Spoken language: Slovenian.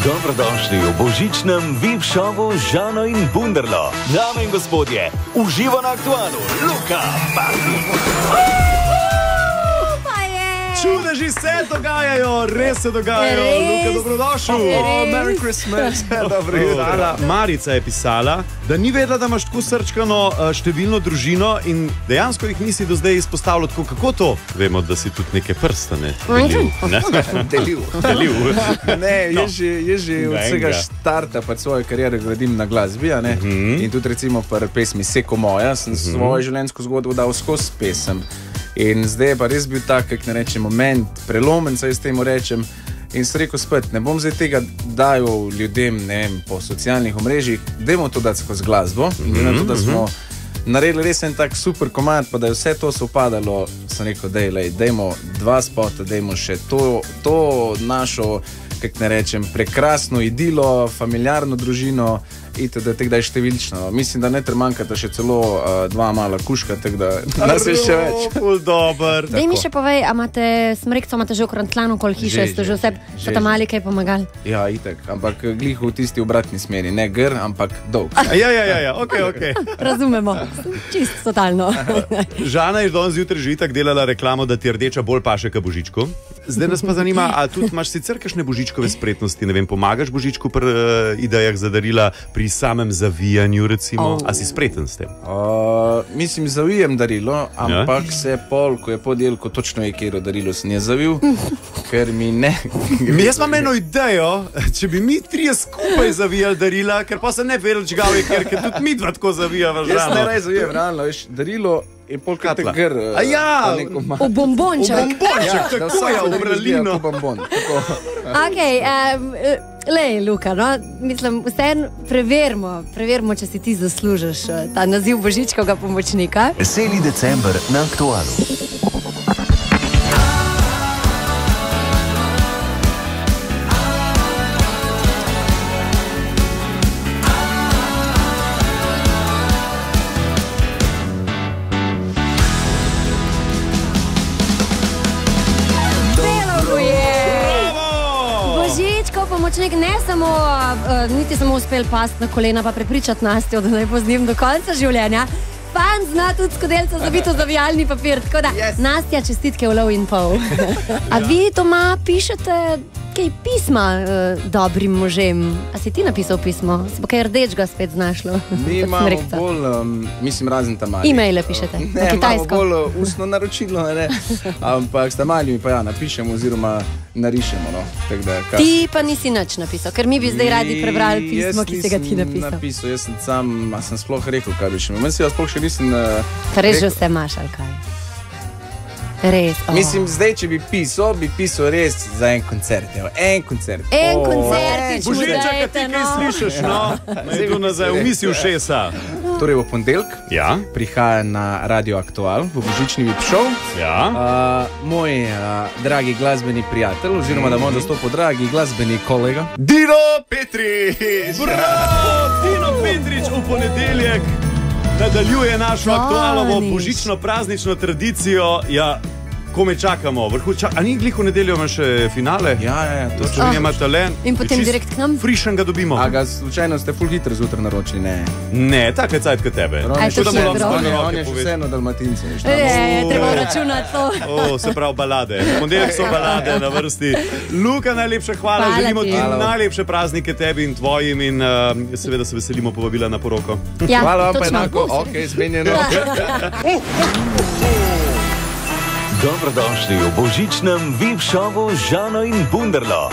Dobrodošli v božičnem VIP šovu Žano in Bunderlo. Dame in gospodje, uživo na aktualu Luka Bartnik. Čudeži se dogajajo, res se dogajajo. Luka, dobrodošel. Merry Christmas. Dobro jutro. Marica je pisala, da ni vedela, da imaš tako srčkano številno družino in dejansko jih nisi do zdaj izpostavljal tako. Kako to? Vemo, da si tudi neke prstane delil. Ne, jaz že od vsega štarta pa svojo kariero gradim na glasbi, in tudi recimo pri pesmi Seko moja sem svojo življenjsko zgodbo dal skozi pesem. In zdaj je pa res bil tak, kak ne rečem, moment, prelomen, saj s temu rečem. In sem rekel spet, ne bom zdaj tega dajal ljudem, ne vem, po socialnih omrežjih, dajmo to dati skozi glasbo. In na to, da smo naredili res en tak super komad, pa da je vse to sovpadalo, sem rekel, dajmo dva spota, dajmo še to našo, kak ne rečem, prekrasno idilo, familiarno družino, da je tako številčno. Mislim, da ne manjkata še celo dva mala kuška, tako da nas je še več. Daj mi še povej, a imate smrekco, imate že okrog tlano okoli hiše, ste že vse tamali kaj pomagali? Ja, itak, ampak glih v tisti obratni smeri, ne gr, ampak dolg. Ja, ok. Razumemo, čisto totalno. Žana je danes zjutraj že itak delala reklamo, da ti rdeča bolj paše ka božičku. Zdaj nas pa zanima, a tudi imaš sicer kakšne božičkove spretnosti, ne vem, pomagaš božičku pri idejah za darila, pri samem zavijanju, recimo, a si spreten s tem? Mislim, zavijem darilo, ampak se pol, ko je podelko, točno je, kjero darilo sem je zavil, ker mi ne... Jaz imam eno idejo, če bi mi trije skupaj zavijali darila, ker pa se ne veril čgavi, ker tudi mi dva tako zavijava žano. Jaz ne raj zavijem, realno, veš, darilo je pol kate gr. V bombonček. Tako je, v pralino. Okej, lej, Luka, no, mislim, vseeno preverimo, če si ti zaslužiš ta naziv božičkovega pomočnika. Veseli december na aktualu. Pomočnik ne samo, niti samo uspel pasti na kolena pa prepričati Nastjo, da naj bo z njim do konca življenja. Fan zna tudi skodelca zavito zavijalni papir, tako da Nastja, čestitke v lov in pol. A vi doma pišete kaj pisma dobrim možem? A si ti napisal pismo? Se bo kaj rdečega spet znašlo? Mi imamo bolj, mislim, razen tamali. E-maile pišete, na kitajsko. Ne, imamo bolj ustno naročilo, ne, ampak s tamalimi pa narišemo oziroma narišemo, no. Ti pa nisi nič napisal, ker mi bi zdaj radi prebrali pismo, ki si ga ti napisal. Jaz sem sam, a sem sploh rekel, kaj bi še imel. Meni si jaz sploh še nisem res že vse imaš, ali kaj? Res. Mislim, zdaj, če bi pisal res za en koncert. En koncert. En koncertič mu Božiča, dajte, kad ti kaj slišiš, no? Zdaj bo nazaj v misi ušesa. Torej v ponedeljek prihaja na Radio Aktual v božični VIP šov. Moj dragi glasbeni prijatelj, oziroma da bom zastopil dragi glasbeni kolega Dino Petrič! Bravo! Dino Petrič v ponedeljek nadaljuje našo aktualovo božično-praznično tradicijo. Ja, kome čakamo? A ni glih v nedeljo ima še finale? Ja, točno. Ima talent. In potem direkt k nam? Frišen ga dobimo. A ga slučajno ste ful hitro zjutraj naročili? Ne. Ne, tak je cajt kot tebe. On je še vseeno Dalmatince. Treba računati to. Se pravi balade. Ponedeljek so balade na vrsti. Luka, najlepša hvala. Želimo ti najlepše praznike tebi in tvojim in seveda se veselimo povabila na poroko. Hvala vam pa enako. Ok, zmenjeno. Dobrodošli v božičnem VIP šovu Žano in Bunderlo.